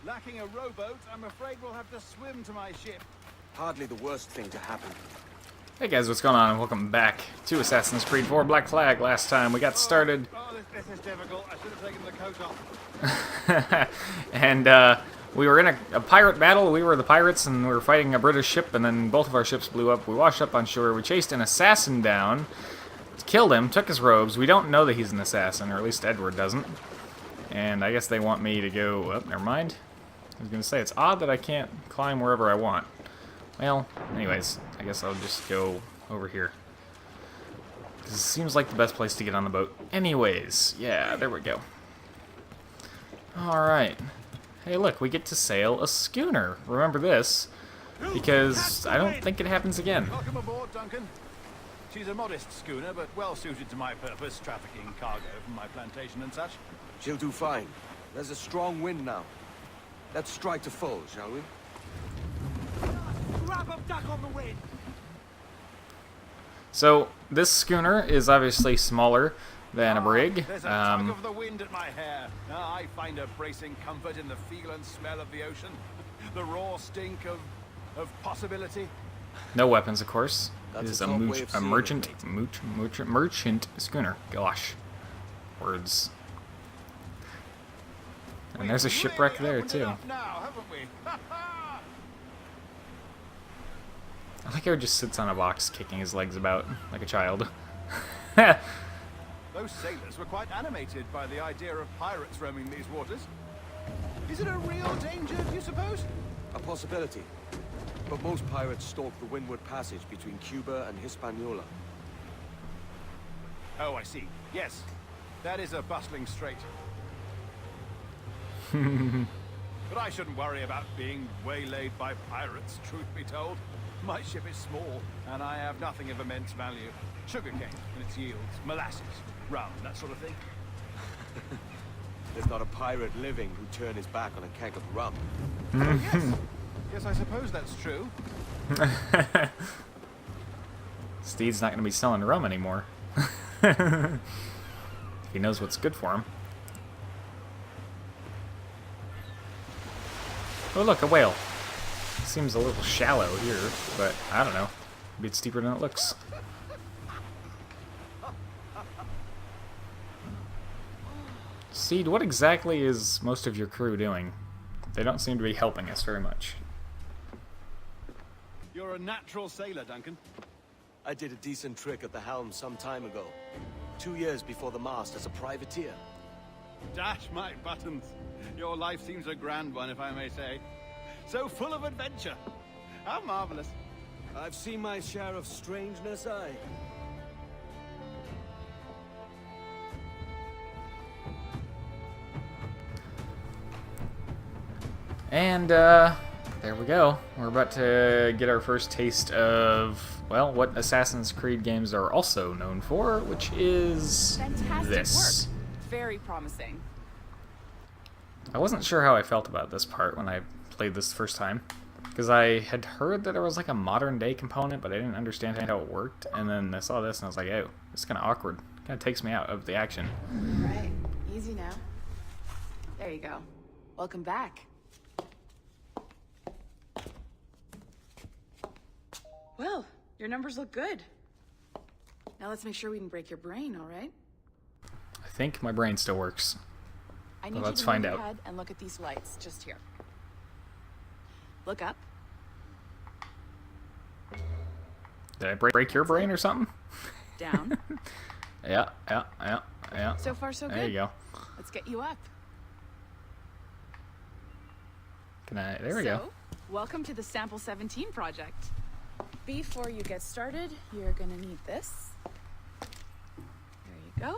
Lacking a rowboat, I'm afraid we'll have to swim to my ship. Hardly the worst thing to happen. Hey guys, what's going on? And welcome back to Assassin's Creed 4 Black Flag. Last time we got started. This is difficult. I should have taken the coat off. And we were in a pirate battle. We were the pirates and we were fighting a British ship, and then both of our ships blew up. We washed up on shore. We chased an assassin down, killed him, took his robes. We don't know that he's an assassin, or at least Edward doesn't. And I guess they want me to go... Oh, never mind. I was going to say, it's odd that I can't climb wherever I want. Well, anyways, I guess I'll just go over here. This seems like the best place to get on the boat. Anyways, yeah, there we go. Alright. Hey, look, we get to sail a schooner. Remember this, because I don't think it happens again. Welcome aboard, Duncan. She's a modest schooner, but well suited to my purpose, trafficking cargo from my plantation and such. She'll do fine. There's a strong wind now. Let's strike to full, shall we? Grab up duck on the wind. So, this schooner is obviously smaller than a brig. There's a tug of the wind at my hair. I find a bracing comfort in the feel and smell of the ocean. The raw stink of possibility. No weapons, of course. That's It is a tough way of merchant seeing it, merchant schooner. Gosh. Words. And there's a shipwreck there, too. Now, haven't we? I like how he just sits on a box kicking his legs about like a child. Those sailors were quite animated by the idea of pirates roaming these waters. Is it a real danger, do you suppose? A possibility. But most pirates stalk the windward passage between Cuba and Hispaniola. Oh, I see. Yes. That is a bustling strait. But I shouldn't worry about being waylaid by pirates, truth be told. My ship is small, and I have nothing of immense value. Sugarcane and its yields, molasses, rum, that sort of thing. There's not a pirate living who'd turn his back on a keg of rum. Oh, yes. Yes, I suppose that's true. Steed's not going to be selling rum anymore. If he knows what's good for him. Oh look, a whale. Seems a little shallow here, but I don't know. Maybe it's deeper than it looks. Steed, what exactly is most of your crew doing? They don't seem to be helping us very much. You're a natural sailor, Duncan. I did a decent trick at the helm some time ago. 2 years before the mast as a privateer. Dash my buttons. Your life seems a grand one, if I may say. So full of adventure. How marvelous. I've seen my share of strangeness, aye. And, there we go. We're about to get our first taste of, well, what Assassin's Creed games are also known for, which is Fantastic this. Work. Very promising. I wasn't sure how I felt about this part when I played this the first time, because I had heard that there was like a modern day component, but I didn't understand how it worked, and then I saw this and I was like, oh, it's kind of awkward. Kind of takes me out of the action. Right. Easy now. There you go. Welcome back. Well, your numbers look good. Now let's make sure we can break your brain, all right? I think my brain still works. I need let's you to find move out. your head and look at these lights just here. Look up. Did I break your brain or something? Down. Yeah. So far, so good. There you go. Let's get you up. Can I? There we go. Welcome to the Sample 17 project. Before you get started, you're gonna need this. There you go.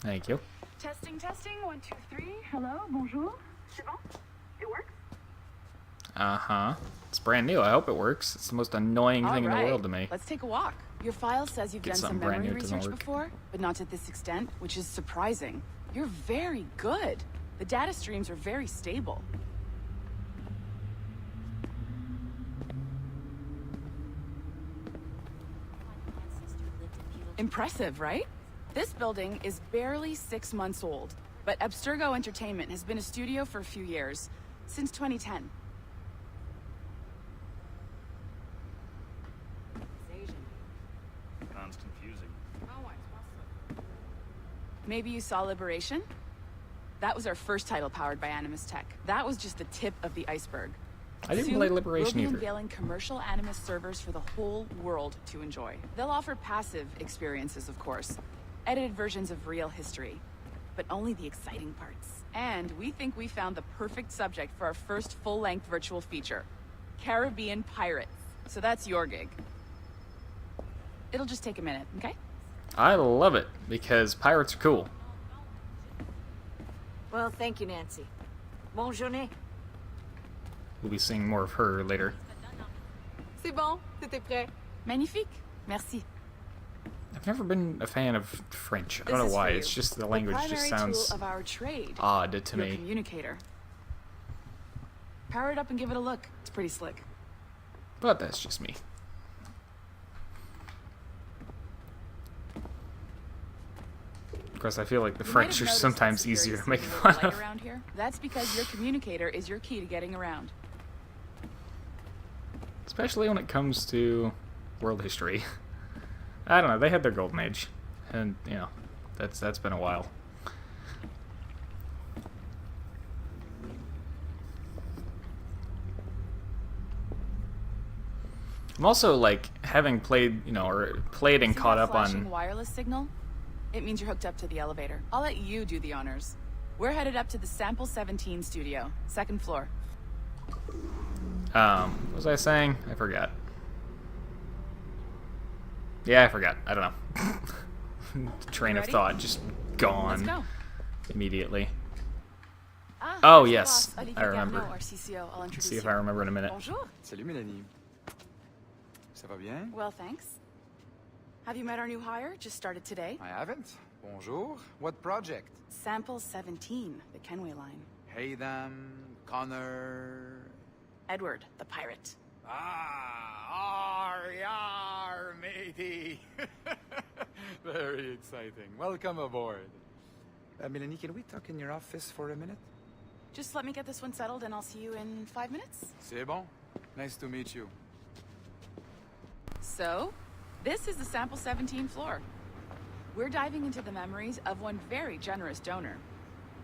Thank you. Testing, 1, 2, 3. Hello, bonjour. C'est bon? It works? Uh-huh. It's brand new. I hope it works. It's the most annoying thing in the world to me. Let's take a walk. Your file says you've Get done some something brand memory new, it doesn't research work. before, but not to this extent, which is surprising. You're very good. The data streams are very stable. Impressive, right? This building is barely 6 months old, but Abstergo Entertainment has been a studio for a few years. Since 2010. Sounds confusing. Maybe you saw Liberation? That was our first title powered by Animus Tech. That was just the tip of the iceberg. I didn't Soon, play Liberation we'll be either. unveiling commercial Animus servers for the whole world to enjoy. They'll offer passive experiences, of course. Edited versions of real history. But only the exciting parts. And we think we found the perfect subject for our first full-length virtual feature. Caribbean pirates. So that's your gig. It'll just take a minute, okay? I love it, because pirates are cool. Well, thank you, Nancy. Bonne journée. We'll be seeing more of her later. C'est bon, c'était prêt. Magnifique. Merci. I've never been a fan of French. I This don't know is why. for you. It's just the language just primary sounds tool of our trade. odd to Your me. communicator. Power it up and give it a look. It's pretty slick. But that's just me. Of course, I feel like the You might French have are noticed sometimes that easier to security make seems a fun little light of. around here. That's because your communicator is your key to getting around. Especially when it comes to world history. I don't know, they had their golden age. And, you know, that's been a while. I'm also, like, having played, you know, or played and See caught that up flashing on... wireless signal? It means you're hooked up to the elevator. I'll let you do the honors. We're headed up to the Sample 17 studio, second floor. What was I saying? I forgot. Yeah, I forgot. I don't know. Train of Ready? thought just Let's gone go. immediately. Ah, Oh, there's the yes. boss, Olivier I remember. Garneau, our CCO. I'll introduce See if you. I remember in a minute. Bonjour. Salut Mélanie. Ça va bien? Well, thanks. Have you met our new hire? Just started today. I haven't. Bonjour. What project? Sample 17, the Kenway line. Hayden, Connor... Edward, the pirate. Ah, yar, matey. Very exciting. Welcome aboard. Mélanie, can we talk in your office for a minute? Just let me get this one settled and I'll see you in 5 minutes. C'est bon. Nice to meet you. So, this is the Sample 17 floor. We're diving into the memories of one very generous donor,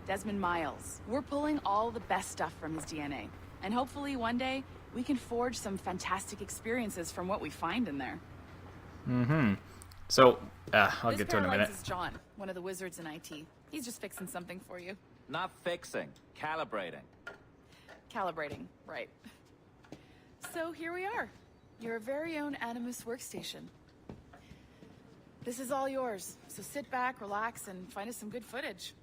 Desmond Miles. We're pulling all the best stuff from his DNA. And hopefully one day, we can forge some fantastic experiences from what we find in there. Mm-hmm. So, I'll This get to it in a pair of legs minute. is John, one of the wizards in IT. He's just fixing something for you. Not fixing, calibrating. Calibrating, right. So here we are, your very own Animus workstation. This is all yours, so sit back, relax, and find us some good footage.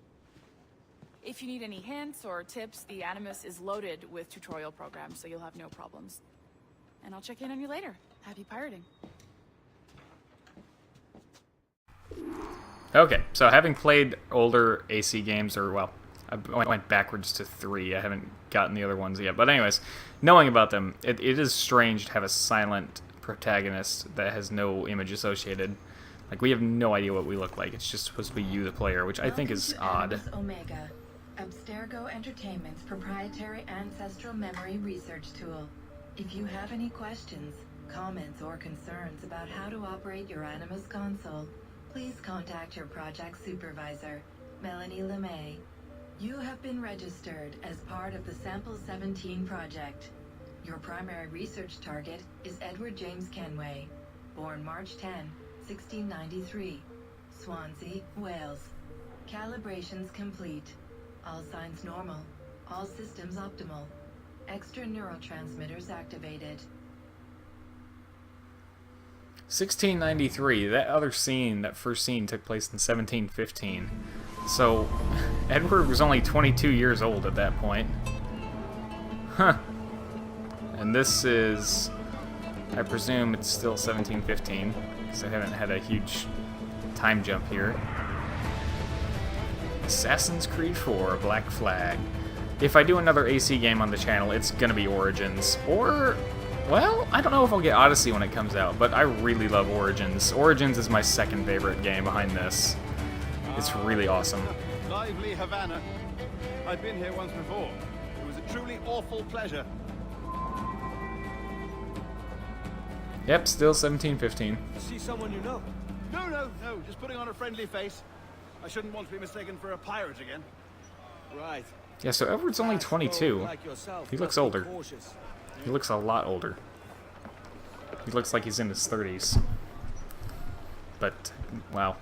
If you need any hints or tips, the Animus is loaded with tutorial programs, so you'll have no problems. And I'll check in on you later. Happy pirating. Okay, so having played older AC games, or, well, I went backwards to 3. I haven't gotten the other ones yet. But anyways, knowing about them, it is strange to have a silent protagonist that has no image associated. Like, we have no idea what we look like. It's just supposed to be you, the player, which I think is odd. Animus Omega, Abstergo Entertainment's proprietary ancestral memory research tool. If you have any questions, comments, or concerns about how to operate your Animus console, please contact your project supervisor, Melanie LeMay. You have been registered as part of the Sample 17 project. Your primary research target is Edward James Kenway, born March 10, 1693, Swansea, Wales. Calibrations complete. All signs normal. All systems optimal. Extra neurotransmitters activated. 1693, that other scene, that first scene took place in 1715. So, Edward was only 22 years old at that point. Huh. And this is, I presume it's still 1715, because I haven't had a huge time jump here. Assassin's Creed 4, Black Flag. If I do another AC game on the channel, it's gonna be Origins. Or, well, I don't know if I'll get Odyssey when it comes out, but I really love Origins. Origins is my second favorite game behind this. It's really awesome. Lively Havana. I've been here once before. It was a truly awesome awful pleasure. Yep, still 1715. See someone you know? No, no, no, just putting on a friendly face. I shouldn't want to be mistaken for a pirate again. Right. Yeah, so Edward's only 22. Like yourself, He looks must be older. cautious. He looks a lot older. He looks like he's in his 30s. But, wow.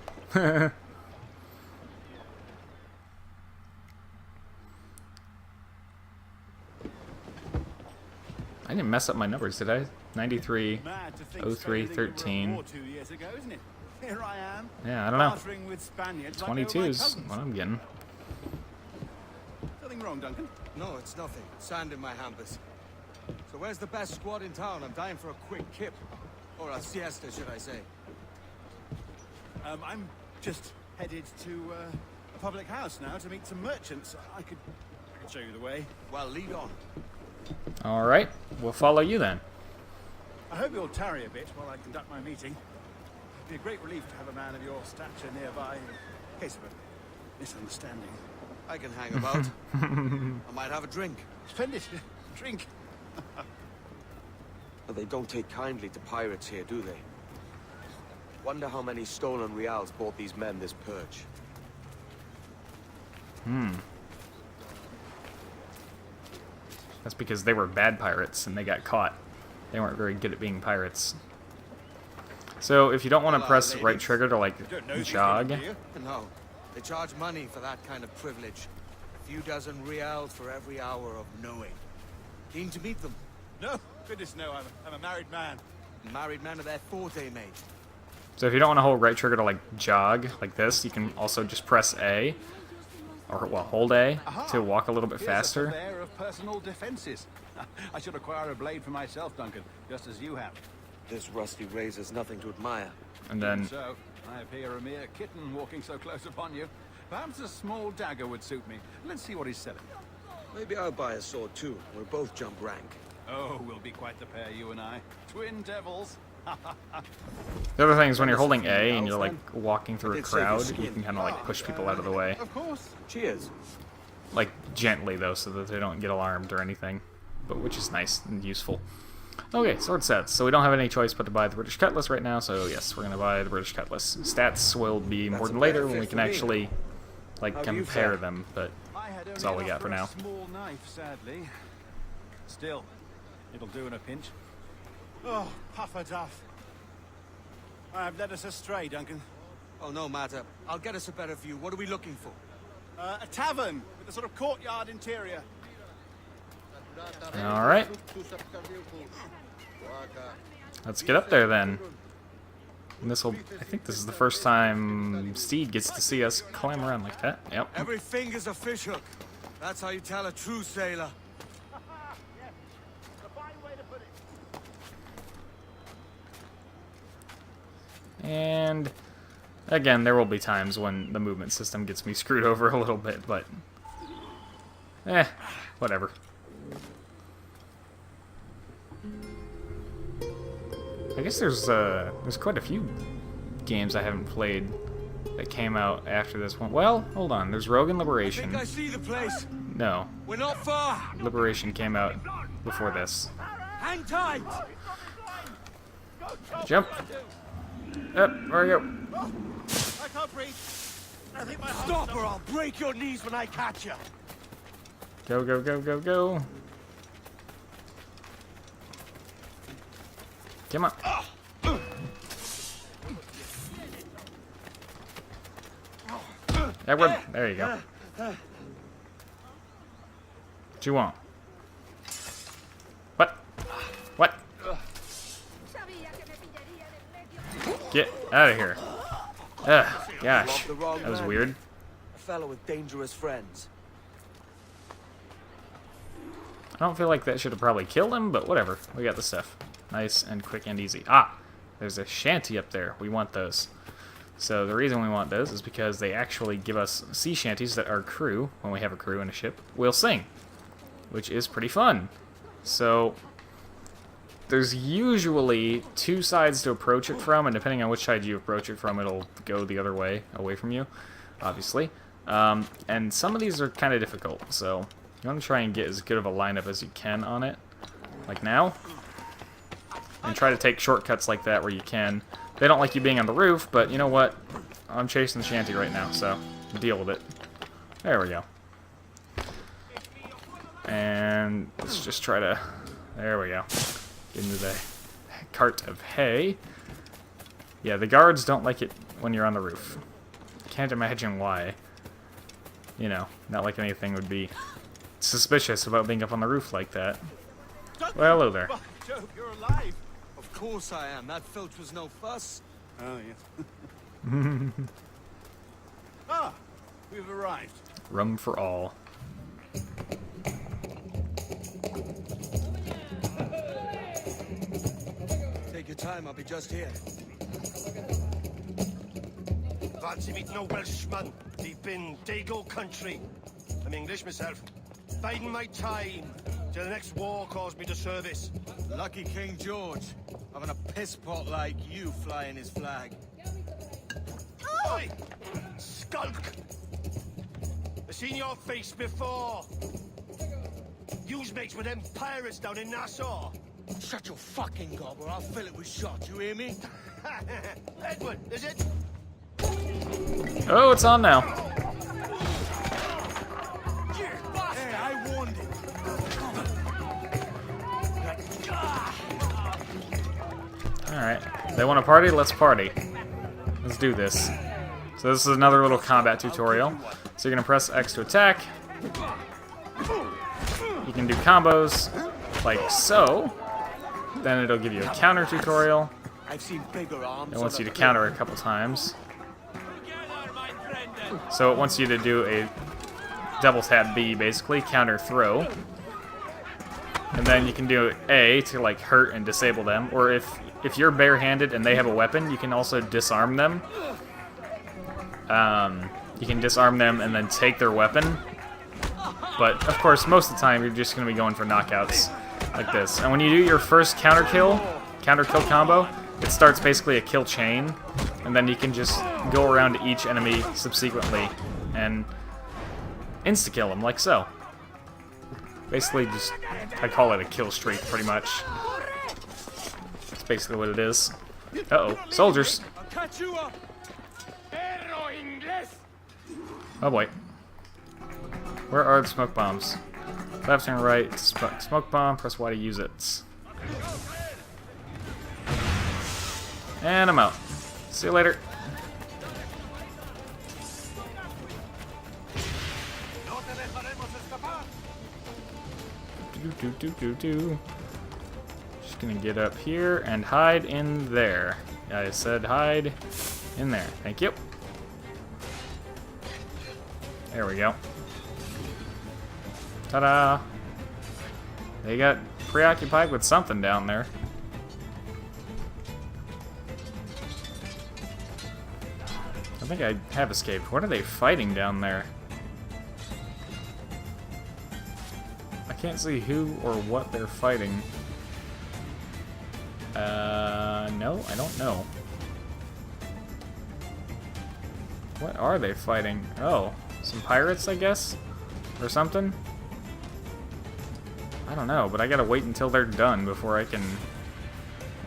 I didn't mess up my numbers, did I? 93, Mad to think 03, Spain were at 13. war 2 years ago, isn't it? Here I am. Yeah, I don't know. Bartering with Spaniards like they were my 22's cousins. what I'm getting. Nothing wrong, Duncan. No, it's nothing. Sand in my hampers. So where's the best squad in town? I'm dying for a quick kip. Or a siesta, should I say. I'm just headed to a public house now to meet some merchants. I could show you the way. Well, lead on. Alright, we'll follow you then. I hope you'll tarry a bit while I conduct my meeting. It'd be a great relief to have a man of your stature nearby in case of a misunderstanding. I can hang about. I might have a drink. Splendid. Drink. But they don't take kindly to pirates here, do they? Wonder how many stolen reals bought these men this purge. That's because they were bad pirates and they got caught. They weren't very good at being pirates. So if you don't want to Hello, press ladies. right trigger to like You don't know these jog, things, do you? No, they charge money for that kind of privilege. A few dozen reals for every hour of knowing. Keen to meet them. No, goodness no. I'm a married man. Married men are their forte, mate. so if you don't want to hold right trigger to like jog like this, you can also just press A, or well, hold A to walk a little bit Here's faster. a purveyor of personal defenses. I should acquire a blade for myself, Duncan, just as you have. This rusty razor's nothing to admire. And then So, I appear a mere kitten walking so close upon you. Perhaps a small dagger would suit me. Let's see what he's selling. Maybe I'll buy a sword too. We'll both jump rank. Oh, we'll be quite the pair, you and I. Twin devils. the other thing is when you're holding A and you're like walking through a did save your crowd, you skin. can kind of like push people out of the way. Of course. Cheers. Like gently though, so that they don't get alarmed or anything, but which is nice and useful. Okay, sword sets. So we don't have any choice but to buy the British Cutlass right now, so yes, we're gonna buy the British Cutlass. Stats will be That's important a later better when we fit can for me. actually like How do you compare fare? them, but I had that's only all we got enough for now. a small knife, sadly. Still, it'll do in a pinch. Oh, puffer duff. I have led us astray, Duncan. Oh, no matter. I'll get us a better view. What are we looking for? A tavern with a sort of courtyard interior. Alright. Let's get up there then. And this will, I think this is the first time Steed gets to see us climb around like that. Yep. Every finger's a fishhook. That's how you tell a true sailor. And again, there will be times when the movement system gets me screwed over a little bit, but whatever. I guess there's quite a few games I haven't played that came out after this one. Well, hold on. There's Rogue and I Liberation. think I see the place. No, We're not far. Liberation came out before this. Hang tight. Jump. Up, there we go. I can't breathe. I think my heart's Stop or I'll break your knees when I catch you. Go, go, go, go, go. Come on. Edward, there you go. What you want? What? What? Get out of here. Ugh, gosh. The wrong That was man. weird. A fellow with dangerous friends. I don't feel like that should have probably killed him, but whatever. We got the stuff. Nice and quick and easy. Ah! There's a shanty up there. We want those. So the reason we want those is because they actually give us sea shanties that our crew, when we have a crew in a ship, will sing. Which is pretty fun. So there's usually two sides to approach it from, and depending on which side you approach it from, it'll go the other way, away from you, obviously. And some of these are kind of difficult, so You want to try and get as good of a lineup as you can on it, like now. And try to take shortcuts like that where you can. They don't like you being on the roof, but you know what? I'm chasing the shanty right now, so deal with it. There we go. And let's just try to... There we go. Get into the cart of hay. Yeah, the guards don't like it when you're on the roof. Can't imagine why. You know, not like anything would be suspicious about being up on the roof like that. Well, hello there. By Jove, you're alive. Of course I am. That filch was no fuss. Oh, yes. Ah, we've arrived. Rum for all. Take your time. I'll be just here. Fancy meeting no Welshman deep in Dago country. I'm English myself. Biding my time till the next war calls me to service. Lucky King George, having a piss pot like you flying his flag. Oi! Skulk! I've seen your face before. You's mates with them pirates down in Nassau. Shut your fucking gob or I'll fill it with shot, you hear me? Edward, is it? Oh, it's on now. Hey, I warned him. Alright. They want to party? Let's party. Let's do this. So this is another little combat tutorial. So you're going to press X to attack. You can do combos like so. Then it'll give you a counter tutorial. I've seen bigger arms. It wants you to counter a couple times. So it wants you to do a double tap B, basically, counter throw. And then you can do A to like hurt and disable them. Or if you're barehanded and they have a weapon, you can also disarm them. You can disarm them and then take their weapon. But of course, most of the time you're just going to be going for knockouts like this. And when you do your first counter kill combo, it starts basically a kill chain. And then you can just go around to each enemy subsequently and insta-kill them, like so. Basically just, I call it a kill streak, pretty much. That's basically what it is. Uh-oh, soldiers. I'll catch you up. Oh boy. Where are the smoke bombs? Left and right, smoke bomb, press Y to use it. And I'm out. See you later. Just gonna get up here and hide in there. I said hide in there. Thank you. There we go. Ta-da! They got preoccupied with something down there. I think I have escaped. What are they fighting down there? I can't see who or what they're fighting. No, I don't know. What are they fighting? Oh, some pirates, I guess? Or something? I don't know, but I gotta wait until they're done before I can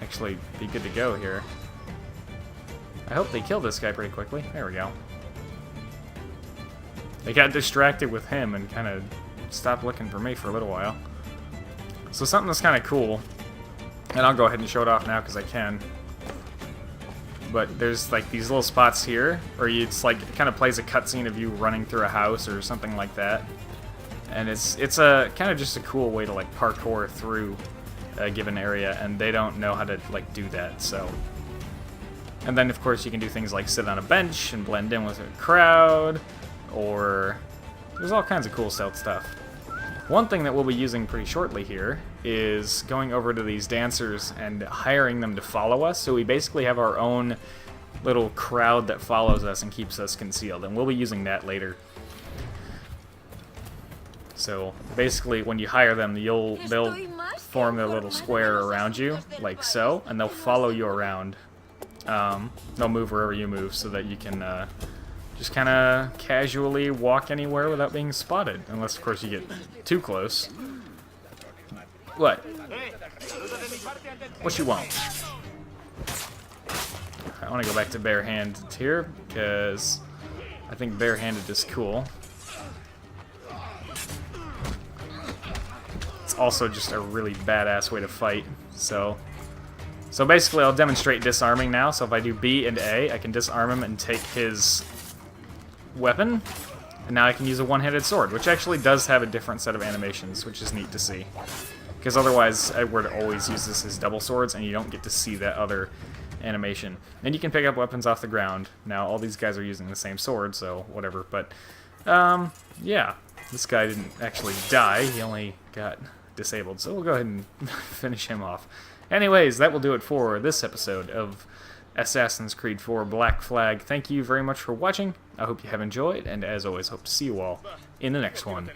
actually be good to go here. I hope they kill this guy pretty quickly. There we go. They got distracted with him and kind of stopped looking for me for a little while. So something that's kind of cool, and I'll go ahead and show it off now because I can. But there's like these little spots here, where it's like it kind of plays a cutscene of you running through a house or something like that. And it's a kind of just a cool way to like parkour through a given area, and they don't know how to like do that. So. And then, of course, you can do things like sit on a bench and blend in with a crowd, or there's all kinds of cool stealth stuff. One thing that we'll be using pretty shortly here is going over to these dancers and hiring them to follow us, so we basically have our own little crowd that follows us and keeps us concealed, and we'll be using that later. So basically, when you hire them, they'll form their little square around you, like so, and they'll follow you around. They'll move wherever you move so that you can Just kind of casually walk anywhere without being spotted. Unless, of course, you get too close. What? What you want? I want to go back to barehanded here, because I think barehanded is cool. It's also just a really badass way to fight, so basically I'll demonstrate disarming now. So if I do B and A, I can disarm him and take his weapon, and now I can use a one-handed sword, which actually does have a different set of animations, which is neat to see. Because otherwise Edward always uses his double swords, and you don't get to see that other animation. And you can pick up weapons off the ground. Now all these guys are using the same sword, so whatever. But yeah, this guy didn't actually die, he only got disabled, so we'll go ahead and finish him off. Anyways, that will do it for this episode of Assassin's Creed 4 Black Flag. Thank you very much for watching. I hope you have enjoyed, and as always, hope to see you all in the next one.